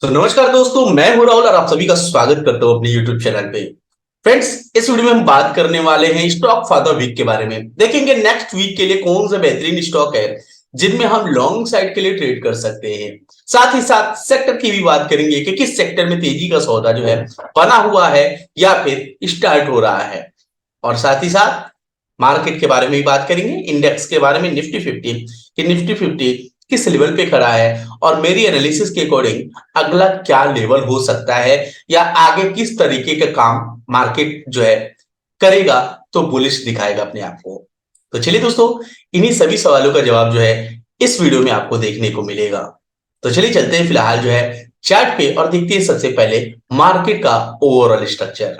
तो नमस्कार दोस्तों, मैं हूं राहुल और आप सभी का स्वागत करता हूं अपने YouTube चैनल पे। फ्रेंड्स, इस वीडियो में हम बात करने वाले हैं स्टॉक फॉर द वीक के बारे में। देखेंगे नेक्स्ट वीक के लिए कौन सा बेहतरीन स्टॉक है जिनमें हम लॉन्ग साइड के लिए ट्रेड कर सकते हैं। साथ ही साथ सेक्टर की भी बात करेंगे कि किस सेक्टर में तेजी का सौदा जो है बना हुआ है या फिर स्टार्ट हो रहा है। और साथ ही साथ मार्केट के बारे में भी बात करेंगे, इंडेक्स के बारे में, निफ्टी 50 कि निफ्टी 50 किस लेवल पे खड़ा है और मेरी एनालिसिस के अकॉर्डिंग अगला क्या लेवल हो सकता है या आगे किस तरीके का काम मार्केट जो है करेगा तो बुलिश दिखाएगा अपने आप को। तो चलिए दोस्तों, इन्हीं सभी सवालों का जवाब जो है इस वीडियो में आपको देखने को मिलेगा। तो चलिए चलते हैं फिलहाल जो है चार्ट पे और देखते हैं सबसे पहले मार्केट का ओवरऑल स्ट्रक्चर।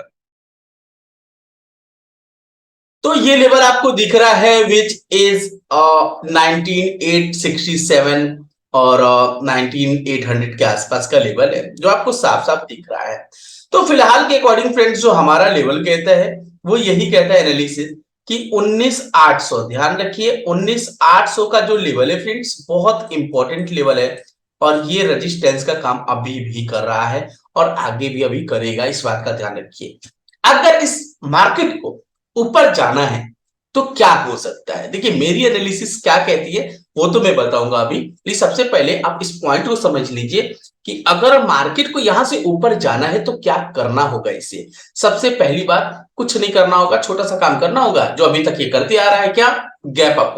तो ये लेवल आपको दिख रहा है विच इज 19867 और 19800 के आसपास का लेवल है जो आपको साफ साफ दिख रहा है। तो फिलहाल के अकॉर्डिंग फ्रेंड्स जो हमारा लेवल कहता है वो यही कहता है एनालिसिस कि 19800, ध्यान रखिए 19800 का जो लेवल है फ्रेंड्स बहुत इंपॉर्टेंट लेवल है और ये रेजिस्टेंस का काम अभी भी कर रहा है और आगे भी अभी करेगा, इस बात का ध्यान रखिए। अगर इस मार्केट को ऊपर जाना है तो क्या हो सकता है, देखिए मेरी एनालिसिस क्या कहती है वो तो मैं बताऊंगा अभी। लेकिन सबसे पहले आप इस पॉइंट को समझ लीजिए कि अगर मार्केट को यहां से ऊपर जाना है तो क्या करना होगा। इसे सबसे पहली बात कुछ नहीं करना होगा, छोटा सा काम करना होगा जो अभी तक ये करते आ रहा है, क्या गैप अप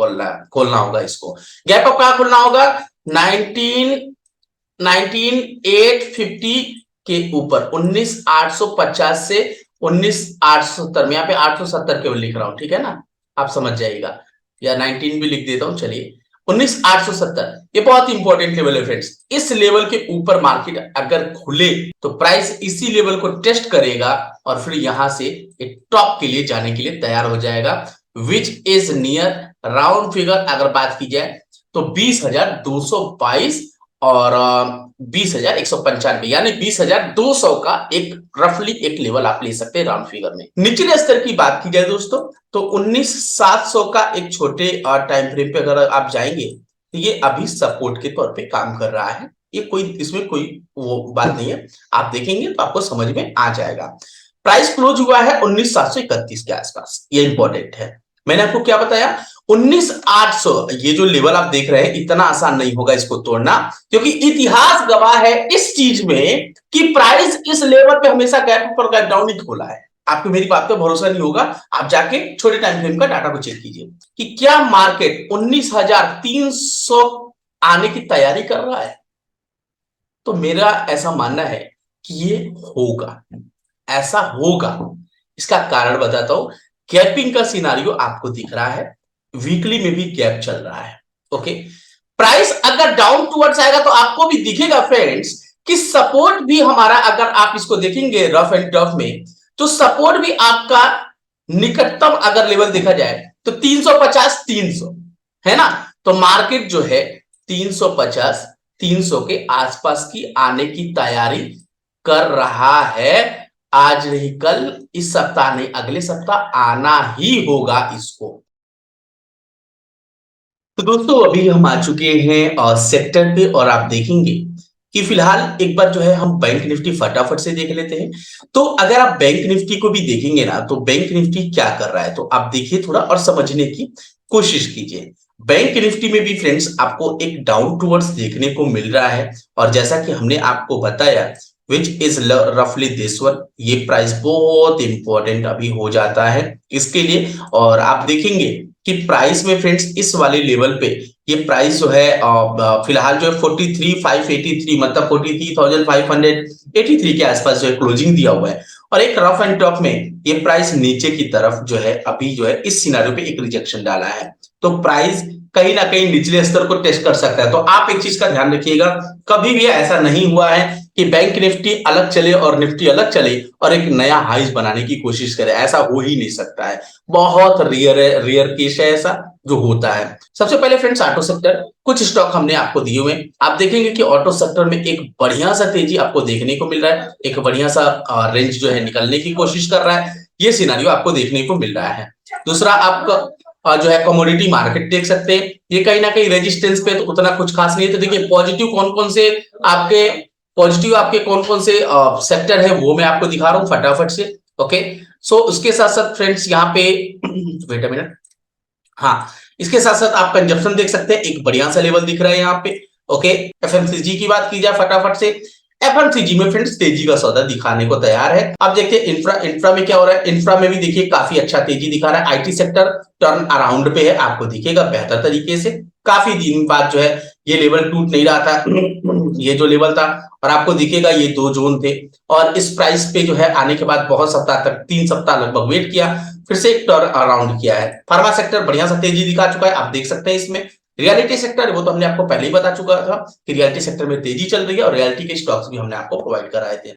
खोलना होगा। इसको गैप अप कहां खोलना होगा, 19850 के ऊपर 19850 से 19870 में, यहाँ पे 870 केवल लिख रहा हूं, ठीक है ना, आप समझ जाइएगा, या 19 भी लिख देता हूं। चलिए 19870 ये बहुत इंपॉर्टेंट लेवल है फ्रेंड्स। इस लेवल के ऊपर मार्केट अगर खुले तो प्राइस इसी लेवल को टेस्ट करेगा और फिर यहां से एक टॉप के लिए जाने के लिए तैयार हो जाएगा, which is near round figure अगर बात की जाए तो 20,222 और 20,195, यानी 20,200 का एक रफली एक लेवल आप ले सकते हैं राउंड फिगर में। निचले स्तर की बात की जाए दोस्तों तो 19,700 का एक छोटे टाइम फ्रेम पे अगर आप जाएंगे तो ये अभी सपोर्ट के तौर पे काम कर रहा है। ये कोई इसमें कोई वो बात नहीं है, आप देखेंगे तो आपको समझ में आ जाएगा। प्राइस क्लोज हुआ है 19,731 के आसपास, ये इंपॉर्टेंट है। मैंने आपको क्या बताया, 19,800 ये जो लेवल आप देख रहे हैं इतना आसान नहीं होगा इसको तोड़ना, क्योंकि इतिहास गवाह है इस चीज में कि प्राइस इस लेवल पे हमेशा गैप अप और गैप डाउन ही खोला है। आपको मेरी बात पे भरोसा नहीं होगा, आप जाके छोटे टाइम फ्रेम का डाटा को चेक कीजिए कि क्या मार्केट 19,300 आने की तैयारी कर रहा है। तो मेरा ऐसा मानना है कि ये होगा, ऐसा होगा। इसका कारण बताता हूं, गैपिंग का सिनारियो आपको दिख रहा है, वीकली में भी गैप चल रहा है। ओके, प्राइस अगर डाउन टूवर्ड्स आएगा तो आपको भी दिखेगा फ्रेंड्स कि सपोर्ट भी हमारा, अगर आप इसको देखेंगे रफ एंड टफ में तो सपोर्ट भी आपका निकटतम अगर लेवल देखा जाए तो 350 300 है ना। तो मार्केट जो है 350 300 के आसपास की आने की तैयारी कर रहा है। आज नहीं कल, इस सप्ताह नहीं अगले सप्ताह आना ही होगा इसको। तो दोस्तों अभी हम आ चुके हैं सेक्टर पे और आप देखेंगे कि फिलहाल एक बार जो है हम बैंक निफ्टी फटाफट से देख लेते हैं। तो अगर आप बैंक निफ्टी को भी देखेंगे ना तो बैंक निफ्टी क्या कर रहा है तो आप देखिए थोड़ा और समझने की कोशिश कीजिए। बैंक निफ्टी में भी फ्रेंड्स आपको एक डाउन टूवर्ड्स देखने को मिल रहा है और जैसा कि हमने आपको बताया विच इज रफली दिस वन, ये प्राइस बहुत इंपॉर्टेंट अभी हो जाता है इसके लिए। और आप देखेंगे कि प्राइस में फ्रेंड्स इस वाले लेवल पे ये प्राइस जो है फिलहाल जो है 43,583 मतलब 43,583 के आसपास जो है क्लोजिंग दिया हुआ है और एक रफ एंड टफ में ये प्राइस नीचे की तरफ जो है अभी जो है इस सिनारियो पे एक रिजेक्शन डाला है। तो प्राइस कहीं ना कहीं निचले स्तर को टेस्ट कर सकता है। तो आप एक चीज का ध्यान रखिएगा, कभी भी ऐसा नहीं हुआ है कि बैंक निफ्टी अलग चले और निफ्टी अलग चले और एक नया हाइज बनाने की कोशिश करे, ऐसा हो ही नहीं सकता है। बहुत रेयर है, रेयर केस है ऐसा जो होता है। सबसे पहले फ्रेंड्स ऑटो सेक्टर, कुछ स्टॉक हमने आपको दिए हुए, आप देखेंगे कि ऑटो सेक्टर में एक बढ़िया सा तेजी आपको देखने को मिल रहा है, एक बढ़िया सा रेंज जो है निकलने की कोशिश कर रहा है, ये सिनारियो आपको देखने को मिल रहा है। दूसरा आपका जो है कमोडिटी मार्केट देख सकते हैं, ये कहीं ना कहीं रेजिस्टेंस पे तो उतना कुछ खास नहीं है। तो देखिए पॉजिटिव कौन कौन से आपके पॉजिटिव आपके कौन कौन से सेक्टर है वो मैं आपको दिखा रहा हूं फटाफट से। ओके, सो उसके साथ साथ फ्रेंड्स यहाँ पे वेट अ मिनट, हाँ, इसके साथ साथ आप कंजप्शन देख सकते हैं, एक बढ़िया सा लेवल दिख रहा है यहाँ पे। ओके, एफएमसीजी की बात की जाए फटाफट से, एफएमसीजी में फ्रेंड्स तेजी का सौदा दिखाने को तैयार है। अब देखते हैं इंफ्रा, इंफ्रा में क्या हो रहा है। इंफ्रा में भी देखिए काफी अच्छा तेजी दिखा रहा है। आईटी सेक्टर टर्न अराउंड पे है, आपको दिखेगा बेहतर तरीके से। काफी दिन बाद जो है ये लेवल टूट नहीं रहा था ये जो लेवल था, और आपको दिखेगा ये दो जोन थे, और इस प्राइस पे जो है आने के बाद बहुत सप्ताह तक, 3 सप्ताह लगभग वेट किया, फिर से एक टर्न अराउंड किया है। फार्मा सेक्टर बढ़िया सा तेजी दिखा चुका है, आप देख सकते हैं इसमें। रियलिटी सेक्टर वो तो हमने आपको पहले ही बता चुका था कि रियलिटी सेक्टर में तेजी चल रही है, और रियलिटी के स्टॉक्स भी हमने आपको प्रोवाइड कराए थे।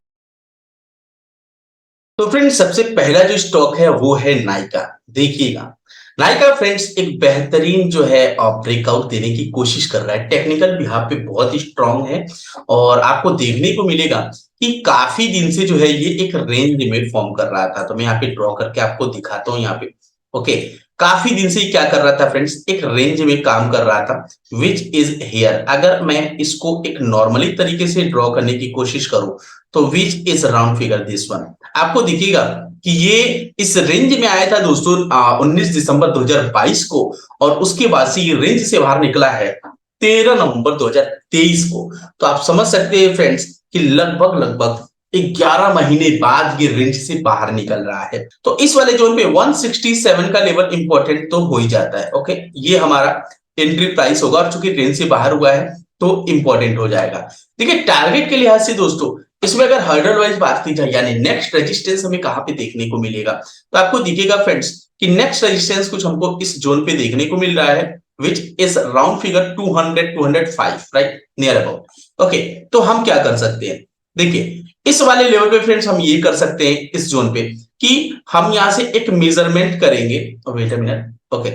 तो फ्रेंड्स सबसे पहला जो स्टॉक है वो है नाइका। देखिएगा, नाइका फ्रेंड्स एक बेहतरीन जो है ब्रेकआउट देने की कोशिश कर रहा है, टेक्निकल भी यहाँ पे बहुत ही स्ट्रांग है, और आपको देखने को मिलेगा कि काफी दिन से जो है ये एक रेंज में फॉर्म कर रहा था। तो मैं यहाँ पे ड्रॉ करके आपको दिखाता हूँ यहाँ पे। ओके, काफी दिन से क्या कर रहा था फ्रेंड्स, एक रेंज में काम कर रहा था, विच इज हेयर। अगर मैं इसको एक नॉर्मली तरीके से ड्रॉ करने की कोशिश करूं तो विच is round figure this one, आपको दिखेगा कि ये इस रेंज में आया था दोस्तों 19 दिसंबर 2022 को, और उसके बाद से ये रेंज से बाहर निकला है 13 नवंबर 2023 को। तो आप समझ सकते हैं फ्रेंड्स कि लगभग लगभग 11 महीने बाद ये रेंज से बाहर निकल रहा है। तो इस वाले जोन पे 167 का लेवल इंपॉर्टेंट तो हो ही जाता है। ओके, ये हमारा एंट्री प्राइस होगा, और चूंकि रेंज से बाहर हुआ है तो इंपॉर्टेंट हो जाएगा। देखिए टारगेट के लिहाज से दोस्तों, इसमें अगर हर्डल वाइज बात की जाए, यानी नेक्स्ट रेजिस्टेंस हमें कहां पे देखने को मिलेगा, तो आपको दिखेगा फ्रेंड्स कि नेक्स्ट रेजिस्टेंस कुछ हमको इस जोन पे देखने को मिल रहा है, विच is round figure 200 205, right, near about. Okay, तो हम क्या कर सकते हैं, देखिए इस वाले लेवल पे फ्रेंड्स हम ये कर सकते हैं इस जोन पे कि हम यहां से एक मेजरमेंट करेंगे। वेट अ मिनट, ओके,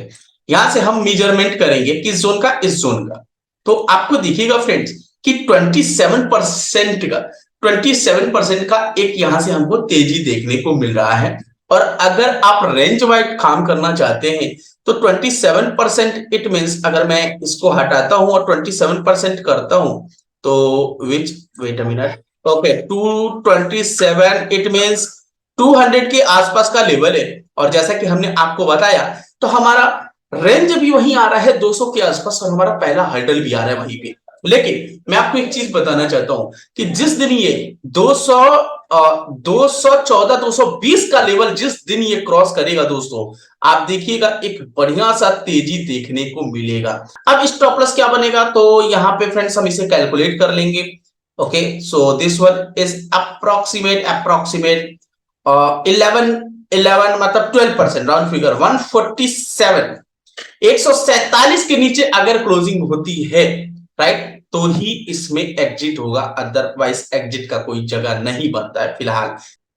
यहां से हम मेजरमेंट करेंगे किस जोन का, इस जोन का। तो आपको दिखेगा फ्रेंड्स कि 27% का 27% का एक यहां से हमको तेजी देखने को मिल रहा है। और अगर आप रेंज वाइज काम करना चाहते हैं तो 27% इट मींस, अगर मैं इसको हटाता हूं और 27% करता हूं तो which, wait a minute, okay, 227 it means 200 के आसपास का लेवल है। और जैसा कि हमने आपको बताया तो हमारा रेंज भी वहीं आ रहा है 200 के आसपास, और हमारा पहला हर्डल भी आ रहा है वहीं पे। लेकिन मैं आपको एक चीज बताना चाहता हूं कि जिस दिन ये 200 214 220 का लेवल जिस दिन ये क्रॉस करेगा दोस्तों, आप देखिएगा एक बढ़िया सा तेजी देखने को मिलेगा। अब स्टॉप लॉस क्या बनेगा, तो यहाँ पे फ्रेंड्स हम इसे कैलकुलेट कर लेंगे। Okay, so this one is approximate 11 मतलब 12%, राउंड फिगर 147, 147 के नीचे अगर क्लोजिंग होती है, राइट, तो ही इसमें एग्जिट होगा, अदरवाइज एग्जिट का कोई जगह नहीं बनता है फिलहाल।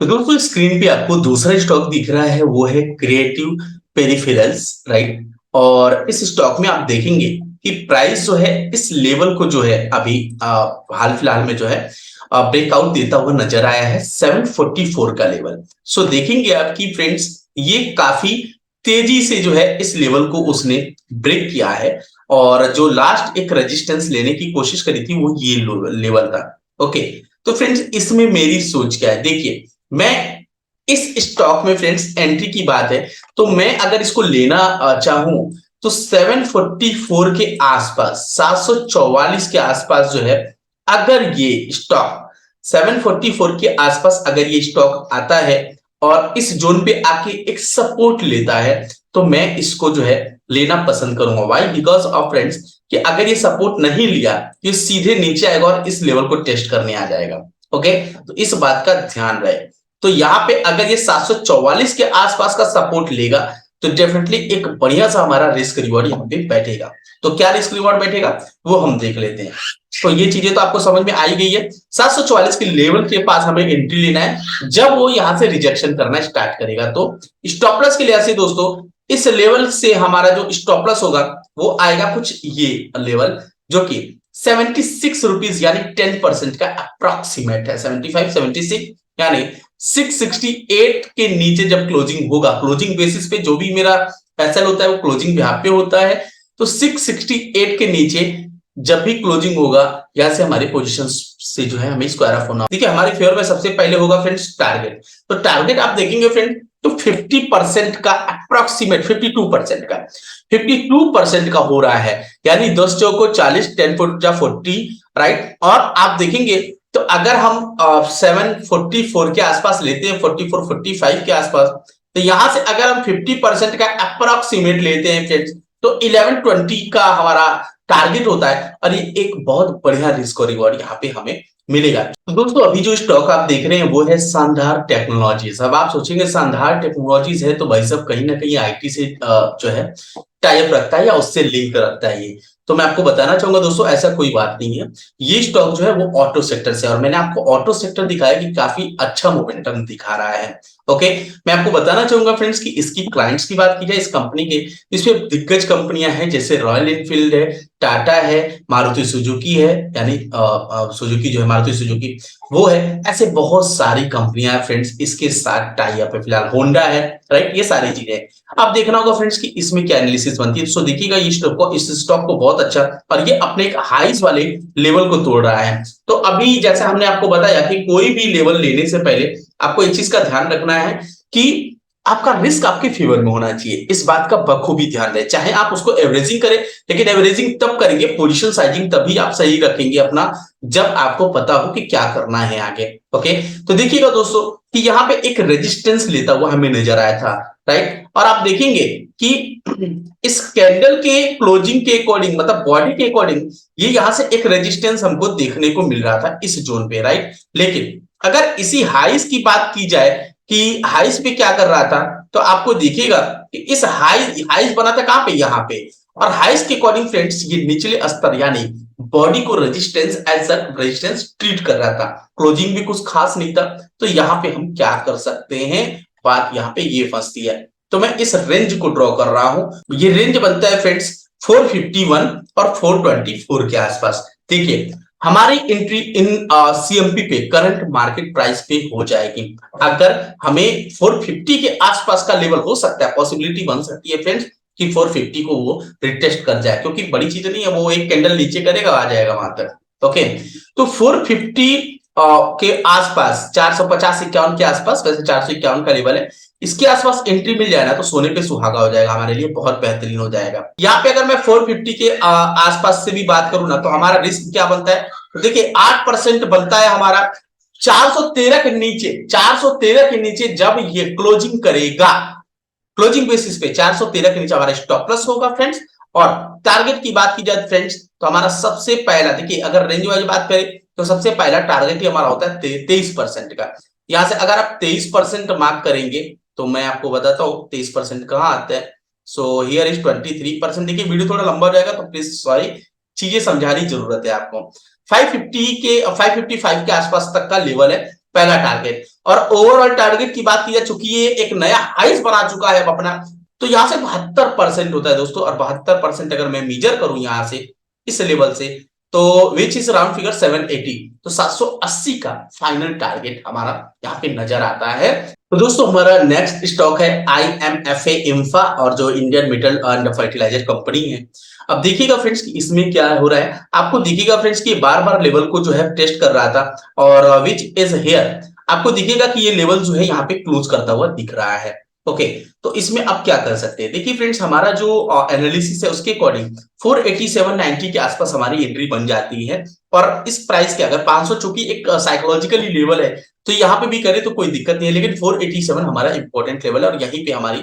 तो दोस्तों स्क्रीन पे आपको दूसरा स्टॉक दिख रहा है, वो है क्रिएटिव पेरिफेरल्स, राइट। और इस स्टॉक में आप देखेंगे कि प्राइस जो है इस लेवल को जो है अभी हाल फिलहाल में जो है ब्रेकआउट देता हुआ नजर आया है, 744 का लेवल। सो देखेंगे आप कि फ्रेंड्स ये काफी तेजी से जो है इस लेवल को उसने ब्रेक किया है, और जो लास्ट एक रेजिस्टेंस लेने की कोशिश करी थी वो ये लेवल था। ओके, तो फ्रेंड्स इसमें मेरी सोच क्या है, देखिए मैं इस स्टॉक में फ्रेंड्स एंट्री की बात है, तो मैं अगर इसको लेना चाहूं तो 744 के आसपास, 744 के आसपास जो है, अगर ये स्टॉक 744 के आसपास अगर ये स्टॉक आता है और इस जोन पे आके एक सपोर्ट लेता है, तो मैं इसको जो है लेना पसंद करूंगा। वाई, बिकॉज ऑफ फ्रेंड्स कि अगर ये सपोर्ट नहीं लिया तो ये सीधे नीचे आएगा और इस लेवल को टेस्ट करने आ जाएगा। ओके, तो इस बात का ध्यान रहे। तो यहाँ पे अगर ये 744 के आसपास का सपोर्ट लेगा तो डेफिनेटली एक बढ़िया सा हमारा रिस्क रिवॉर्ड यहाँ पे बैठेगा। तो क्या रिस्क रिवॉर्ड बैठेगा वो हम देख लेते हैं। तो ये चीजें तो आपको समझ में आई गई है। 744 के लेवल के पास हमें एंट्री लेना है, जब वो यहां से रिजेक्शन करना स्टार्ट करेगा तो स्टॉप लॉस के लिहाज से दोस्तों इस लेवल से हमारा जो स्टॉप लॉस होगा वो आएगा कुछ ये लेवल, जो कि 76 रुपीज यानी 10% का अप्रोक्सीमेट है। 75 76 यानी 668 के नीचे जब क्लोजिंग होगा, क्लोजिंग बेसिस पे जो भी मेरा पैसल होता है वो क्लोजिंग यहाँ पे होता है, तो 668 के नीचे जब भी क्लोजिंग होगा यहाँ से हमारी पोजीशन से जो है हमें स्क्वायर ऑफ होना। देखिए हमारे फेवर में सबसे पहले होगा फ्रेंड्स टारगेट। तो टारगेट आप देखेंगे फ्रेंड तो 50% का अप्रोक्सीमेट 52% का 52% का हो रहा है, यानी 10 चौको 40, 10 40, राइट। और आप देखेंगे तो अगर हम 744 के आसपास लेते हैं, 44 45 के आसपास, तो यहां से अगर हम 50% का अप्रोक्सीमेट लेते हैं फ्रेंड्स तो 1120 का हमारा टारगेट होता है, और ये एक बहुत बढ़िया रिस्क और रिवॉर्ड यहाँ पे हमें मिलेगा। तो दोस्तों अभी जो स्टॉक आप देख रहे हैं वो है शानदार टेक्नोलॉजीज। अब आप सोचेंगे शानदार टेक्नोलॉजीज है तो भाई साहब कहीं ना कहीं आईटी से जो है टाइप रखता है या उससे लिंक रखता है ये। तो मैं आपको बताना चाहूंगा दोस्तों ऐसा कोई बात नहीं है। ये स्टॉक जो है वो ऑटो सेक्टर से, और मैंने आपको ऑटो सेक्टर दिखाया कि काफी अच्छा मोमेंटम दिखा रहा है। ओके, मैं आपको बताना चाहूंगा फ्रेंड्स कि इसकी क्लाइंट्स की बात की जाए इस कंपनी के, इसमें दिग्गज कंपनियां हैं जैसे रॉयल एनफील्ड है, टाटा है, मारुति सुजुकी है, यानी सुजुकी जो है मारुति सुजुकी वो है। ऐसे बहुत सारी कंपनियां हैं फ्रेंड्स इसके साथ टाई अप है, फिलहाल होंडा है, राइट। ये सारी चीजें आप देखना होगा फ्रेंड्स कि इसमें क्या एनालिसिस बनती है। सो देखिएगा इस स्टॉक को बहुत अच्छा, और ये अपने एक हाइस वाले लेवल को तोड़ रहा है। तो अभी जैसे हमने आपको बताया कि कोई भी लेवल लेने से पहले आपको एक चीज का ध्यान रखना है कि आपका रिस्क आपके फेवर में होना चाहिए। इस बात का बखूबी ध्यान रहे, चाहे आप उसको एवरेजिंग करें, लेकिन एवरेजिंग तब करेंगे, पोजीशन साइजिंग तभी आप सही रखेंगे अपना, जब आपको पता हो कि क्या करना है आगे। ओके, तो देखिएगा दोस्तों कि यहाँ पे एक रेजिस्टेंस लेता हुआ हमें नजर आया था, राइट। और आप देखेंगे कि इस कैंडल के क्लोजिंग के अकॉर्डिंग, मतलब बॉडी के अकॉर्डिंग, ये यहां से एक रेजिस्टेंस हमको देखने को मिल रहा था इस जोन पे, राइट। लेकिन अगर इसी हाइस की बात की जाए कि हाइस पे क्या कर रहा था, तो आपको देखिएगा कि इस हाइस बना था कहां पे, यहां पे। और हाइस के अकॉर्डिंग फ्रेंड्स ये निचले स्तर यानी बॉडी को रेजिस्टेंस एज रेजिस्टेंस ट्रीट कर रहा था, क्लोजिंग भी कुछ खास नहीं था। तो यहां पे हम क्या कर सकते हैं, बात यहां पे ये फंसती है। तो मैं इस रेंज को ड्रॉ कर रहा हूं, ये रेंज बनता है फ्रेंड्स 451 और 424 के आसपास। देखिए हमारी एंट्री इन सीएमपी पे करंट मार्केट प्राइस पे हो जाएगी अगर हमें 450 के आसपास का लेवल हो सकता है, पॉसिबिलिटी बन सकती है फ्रेंड्स कि 450 को वो रिटेस्ट कर जाए, क्योंकि बड़ी चीज नहीं है, वो एक कैंडल नीचे करेगा आ जाएगा वहां तक। ओके, तो 450 के आसपास 450 51 के आसपास, वैसे 451 का लेवल है, इसके आसपास एंट्री मिल जाए ना तो सोने पे सुहागा हो जाएगा, हमारे लिए बहुत बेहतरीन हो जाएगा। यहाँ पे अगर मैं 450 के आसपास से भी बात करूं ना तो हमारा रिस्क क्या बनता है, तो देखिए 8% बनता है हमारा 413 के नीचे। 413 के नीचे जब ये क्लोजिंग करेगा, क्लोजिंग बेसिस पे 413 के नीचे हमारा स्टॉप लॉस होगा फ्रेंड्स। और टारगेट की बात की जाए फ्रेंड्स तो हमारा सबसे पहला, देखिए अगर रेंज वाइज बात करें तो सबसे पहला टारगेट ही हमारा होता है 23% का। यहां से अगर आप 23% मार्क करेंगे तो मैं आपको बताता हूं 23% कहां आता है। So here is 23%। देखिए वीडियो थोड़ा लंबा हो जाएगा तो प्लीज सॉरी, चीजें समझाने की जरूरत है आपको। 550 के 555 के आसपास तक का लेवल है पहला टारगेट। और ओवरऑल टारगेट की बात की जाए, चूंकि ये एक नया हाइस बना चुका है अपना, तो यहां से 72% होता है दोस्तों। और 72% अगर मैं मेजर करूं यहां से इस लेवल से, तो विच इज राउंड फिगर 780, तो 780 का फाइनल टारगेट हमारा यहाँ पे नजर आता है। तो दोस्तों हमारा नेक्स्ट स्टॉक है IMFA इंफा, और जो Indian metal and fertiliser company है। अब देखिएगा फ्रेंड्स कि इसमें क्या हो रहा है, आपको दिखेगा फ्रेंड्स कि बार बार लेवल को जो है टेस्ट कर रहा था, और विच इज हियर आपको दिखेगा कि ये लेवल जो है यहाँ पे क्लोज करता हुआ दिख रहा है। ओके, तो इसमें अब क्या कर सकते हैं, देखिए फ्रेंड्स हमारा जो एनालिसिस है उसके अकॉर्डिंग 48790 के आसपास हमारी एंट्री बन जाती है। और इस प्राइस के अगर 500 चूंकि एक साइकोलॉजिकली लेवल है तो यहाँ पे भी करे तो कोई दिक्कत नहीं है, लेकिन 487 हमारा इंपॉर्टेंट लेवल है, और यहीं पे हमारी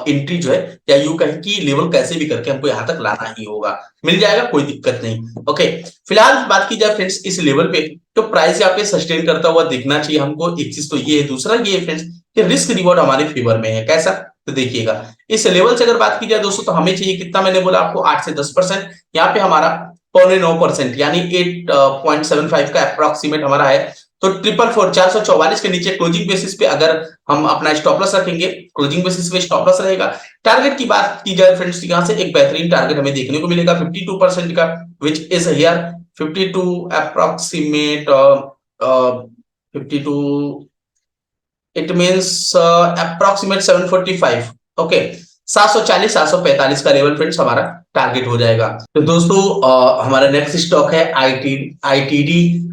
एंट्री जो है, या यूं कहें कि लेवल कैसे भी करके हमको यहाँ तक लाना ही होगा, मिल जाएगा कोई दिक्कत नहीं। ओके, फिलहाल बात की जाए फ्रेंड्स इस लेवल पे, तो प्राइस यहाँ पे सस्टेन करता हुआ दिखना चाहिए हमको। एक चीज तो ये है, दूसरा ये है फ्रेंड्स कि रिस्क रिवॉर्ड हमारे फेवर में है। कैसा, तो देखिएगा इस लेवल से अगर बात की जाए दोस्तों तो हमें चाहिए कितना, मैंने बोला आपको 8 से 10%, यहाँ पे हमारा 9.5% यानी 8.75 का अप्रोक्सीमेट हमारा है। तो 444 के नीचे क्लोजिंग बेसिस पे अगर हम अपना स्टॉप लॉस रखेंगे, क्लोजिंग बेसिस पे स्टॉप लॉस रहेगा। टारगेट की बात की जाए फ्रेंड्स यहां से एक बेहतरीन टारगेट हमें देखने को मिलेगा 52% का, which is here 52 approximate 52, it means approximate 745। Okay, 740 745 का लेवल फ्रेंड्स हमारा टारगेट हो जाएगा। तो दोस्तों हमारा नेक्स्ट स्टॉक है आईटीडी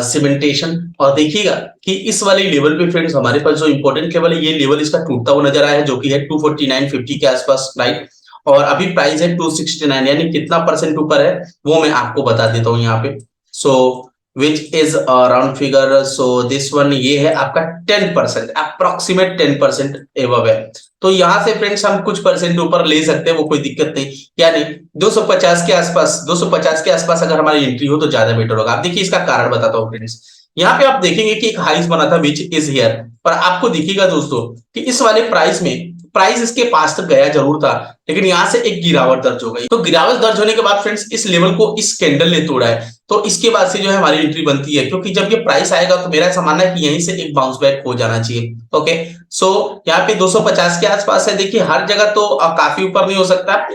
सीमेंटेशन। और देखिएगा कि इस वाले लेवल पे फ्रेंड्स हमारे पास जो इंपॉर्टेंट लेवल है, ये लेवल इसका टूटता हुआ नजर आया है, जो कि है 249.50 के आसपास, राइट। और अभी प्राइस है 269, यानी कितना परसेंट ऊपर है वो मैं आपको बता देता हूँ यहाँ पे। So which is round figure, so this one, ये है आपका 10%, अप्रोक्सीमेट 10% एवब है। तो यहाँ से फ्रेंड्स हम कुछ परसेंट ऊपर ले सकते हैं, वो कोई दिक्कत नहीं, यानी 250 के आसपास, 250 के आसपास अगर हमारी एंट्री हो तो ज्यादा बेटर होगा। आप देखिए इसका कारण बताता हूँ फ्रेंड्स। यहाँ पे आप देखेंगे कि एक हाइस बना था विच इज हियर, पर आपको दिखेगा दोस्तों कि इस वाले प्राइस में, प्राइस इसके पास तक गया जरूर था, लेकिन यहां से एक गिरावट दर्ज हो गई। तो गिरावट दर्ज होने के बाद फ्रेंड्स इस लेवल को इस कैंडल ने तोड़ा है, तो इसके बाद से जो है हमारी एंट्री बनती है, क्योंकि जब ये प्राइस आएगा तो मेरा ऐसा मानना है कि यहीं से एक बाउंस बैक हो जाना चाहिए। ओके, सो यहाँ पे 250 के आसपास है। देखिए हर जगह तो काफी ऊपर नहीं हो सकता,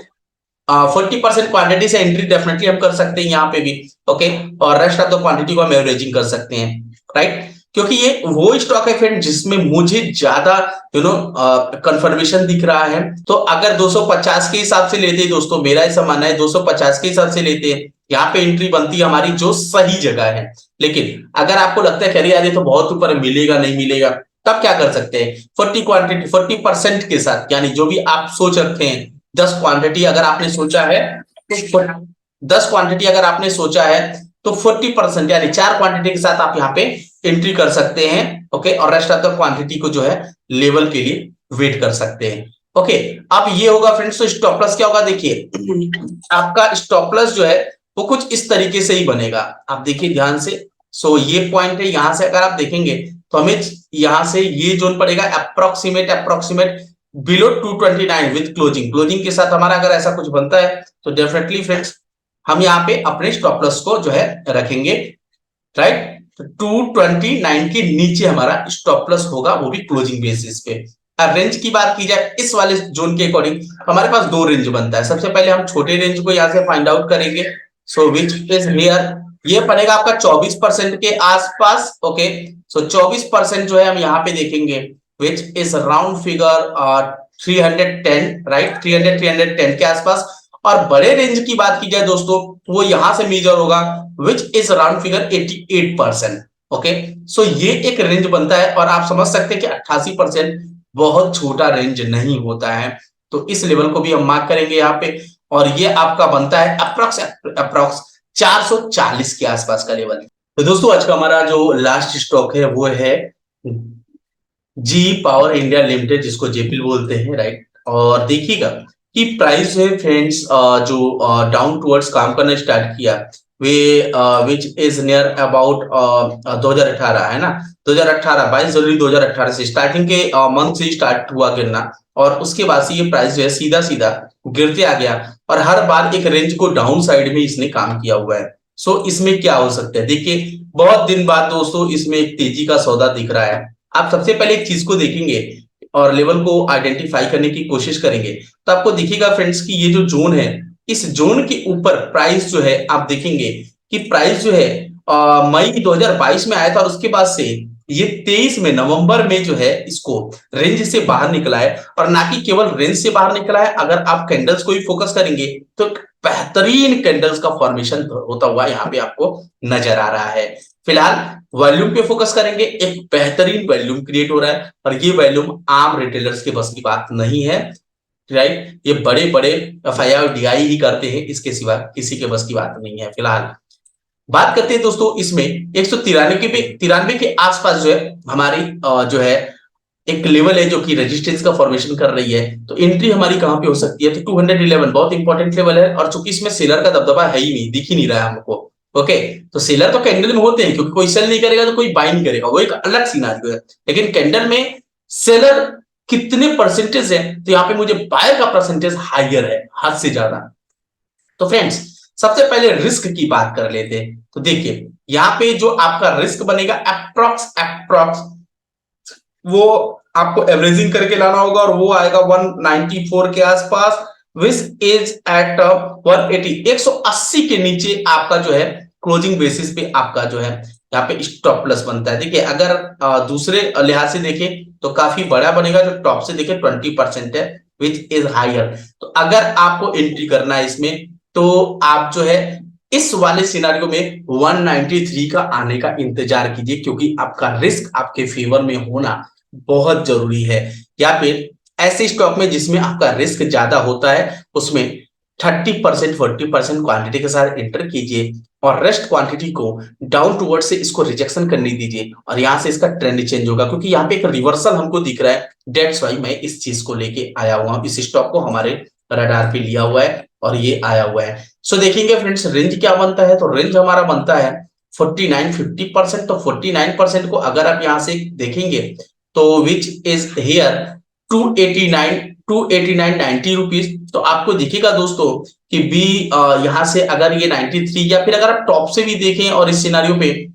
40% क्वांटिटी से एंट्री डेफिनेटली हम कर सकते हैं यहाँ पे भी। ओके, और रेस्ट ऑफ द क्वांटिटी को हम एवरेजिंग कर सकते हैं, राइट। क्योंकि ये वो स्टॉक है फ्रेंड जिसमें मुझे ज्यादा कंफर्मेशन दिख रहा है। तो अगर 250 के हिसाब से लेते हैं दोस्तों, मेरा ऐसा मानना है 250 के हिसाब से लेते हैं, यहाँ पे एंट्री बनती है हमारी जो सही जगह है। लेकिन अगर आपको लगता है खरी यार ये तो बहुत ऊपर मिलेगा नहीं मिलेगा, तब क्या कर सकते हैं, 40% के साथ, यानी जो भी आप सोच रखते हैं, 10 क्वांटिटी अगर आपने सोचा है तो 10 क्वांटिटी अगर आपने सोचा है तो 40%, यानी 4 क्वांटिटी के साथ आप यहाँ पे एंट्री कर सकते हैं। ओके, और रेस्ट ऑफ द क्वांटिटी को जो है लेवल के लिए वेट कर सकते हैं। ओके, अब ये होगा फ्रेंड्स, तो स्टॉप लॉस क्या होगा, देखिए आपका स्टॉप लॉस जो है वो कुछ इस तरीके से ही बनेगा, आप देखिए ध्यान से। सो ये पॉइंट है, यहां से अगर आप देखेंगे तो हमें यहां से ये जोन पड़ेगा अप्रोक्सीमेट बिलो 229 विद क्लोजिंग के साथ हमारा अगर ऐसा कुछ बनता है तो डेफिनेटली फ्रेंड्स हम यहाँ पे अपने स्टॉप लॉस को जो है रखेंगे, राइट। 229 के नीचे हमारा स्टॉप लॉस होगा, वो भी क्लोजिंग बेसिस पे। रेंज की बात की जाए इस वाले जोन के अकॉर्डिंग, हमारे पास दो रेंज बनता है। सबसे पहले हम छोटे रेंज को यहाँ से फाइंड आउट करेंगे। सो विच इज हियर, ये पड़ेगा आपका 24% के आसपास। ओके, सो 24% जो है हम यहाँ पे देखेंगे, विच इज राउंड फिगर 310, राइट, 310 के आसपास। और बड़े रेंज की बात की जाए दोस्तों, वो यहां से मेजर होगा, which is round figure 88%। Okay, so ये एक रेंज बनता है, और आप समझ सकते हैं कि 88% बहुत छोटा रेंज नहीं होता है। तो इस लेवल को भी हम मार्क करेंगे यहाँ पे, और ये आपका बनता है अप्रोक्स 440 के आसपास का लेवल। तो दोस्तों आज का हमारा जो लास्ट स्टॉक है वो है जी पावर इंडिया लिमिटेड, जिसको जेपीएल बोलते हैं, राइट। और देखिएगा कि प्राइस है फ्रेंड्स जो डाउन टुवर्ड्स काम करना स्टार्ट किया, वे विच इज नियर अबाउट 2018 है ना, 2018 22 जनवरी 2018 से स्टार्टिंग के मंथ से स्टार्ट हुआ गिरना, और उसके बाद से ये प्राइस जो है सीधा सीधा गिरते आ गया, और हर बार एक रेंज को डाउन साइड में इसने काम किया हुआ है। सो इसमें क्या हो सकता है, देखिए बहुत दिन बाद दोस्तों इसमें एक तेजी का सौदा दिख रहा है। आप सबसे पहले एक चीज को देखेंगे और लेवल को आइडेंटिफाई करने की कोशिश करेंगे, तो आपको दिखेगा फ्रेंड्स कि ये जो जोन है, इस जोन के ऊपर प्राइस जो है, आप देखेंगे कि प्राइस जो है मई 2022 में आया था, और उसके बाद से ये 23 में नवंबर में जो है इसको रेंज से बाहर निकला है। और ना कि केवल रेंज से बाहर निकला है, अगर आप कैंडल्स को भी फोकस करेंगे तो बेहतरीन कैंडल्स का फॉर्मेशन होता हुआ यहाँ पे आपको नजर आ रहा है। फिलहाल वॉल्यूम पे फोकस करेंगे, एक बेहतरीन वॉल्यूम क्रिएट हो रहा है, और ये वॉल्यूम आम रिटेलर्स के बस की बात नहीं है, राइट। ये बड़े बड़े एफआई और डीआई ही करते हैं, इसके सिवा किसी के बस की बात नहीं है। फिलहाल बात करते हैं दोस्तों, इसमें 193 के आसपास जो है हमारी जो है एक लेवल है जो कि रेजिस्टेंस का फॉर्मेशन कर रही है। तो एंट्री हमारी कहां पे हो सकती है, तो 211 बहुत इंपॉर्टेंट लेवल है, और चूंकि इसमें सेलर का दबदबा है ही नहीं, दिख ही नहीं रहा है हमको। ओके, तो सेलर तो कैंडल में होते हैं, क्योंकि कोई सेल नहीं करेगा तो कोई बाय नहीं करेगा, वो एक अलग सिनेरियो है। लेकिन कैंडल में सेलर कितने परसेंटेज है, तो यहाँ पे मुझे बायर का परसेंटेज हाइयर है, हद से ज्यादा। तो फ्रेंड्स सबसे पहले रिस्क की बात कर लेते हैं। तो देखिए यहाँ पे जो आपका रिस्क बनेगा अप्रोक्स वो आपको एवरेजिंग करके लाना होगा, और वो आएगा 194 के आसपास, विच इज एट 180, 180 के नीचे आपका जो है क्लोजिंग बेसिस पे आपका जो है यहाँ पे स्टॉप लॉस बनता है। देखिए अगर दूसरे लिहाज से देखें तो काफी बड़ा बनेगा, जो टॉप से देखें 20% है, विच इज हायर। तो अगर आपको एंट्री करना है इसमें तो आप जो है इस वाले सिनारियो में 193 का आने का इंतजार कीजिए, क्योंकि आपका रिस्क आपके फेवर में होना बहुत जरूरी है। या फिर ऐसे स्टॉक में जिसमें आपका रिस्क ज्यादा होता है उसमें 30% 40% क्वांटिटी के साथ एंटर कीजिए और रेस्ट क्वांटिटी को डाउन टूवर्ड से इसको रिजेक्शन करने दीजिए और यहां से इसका ट्रेंड चेंज होगा, क्योंकि यहाँ पे एक रिवर्सल हमको दिख रहा है। डेट्स वाई मैं इस चीज को लेके आया हुआ हूं, इस स्टॉक को हमारे रडार पे लिया हुआ है और ये आया हुआ है। सो देखेंगे फ्रेंड्स रेंज क्या बनता है, तो रेंज हमारा बनता है 49-50%। तो 49% को अगर आप यहां से देखेंगे तो विच इज हियर 289-90 रुपीज। तो आपको दिखेगा दोस्तों कि बी यहां से अगर ये 93 या फिर अगर आप टॉप से भी देखें और इस सिनारियो पे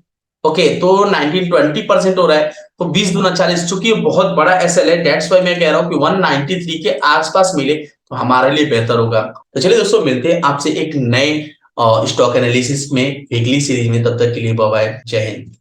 ओके तो 19-20% हो रहा है, तो 20 दूना 40, चूंकि ये बहुत बड़ा एसएल है, दैट्स वाई मैं कह रहा हूं कि 193 के आसपास मिले तो हमारे लिए बेहतर होगा। तो चलिए दोस्तों मिलते हैं आपसे एक नए स्टॉक एनालिसिस में वीकली सीरीज में, तब तक के लिए बाय बाय, जय हिंद।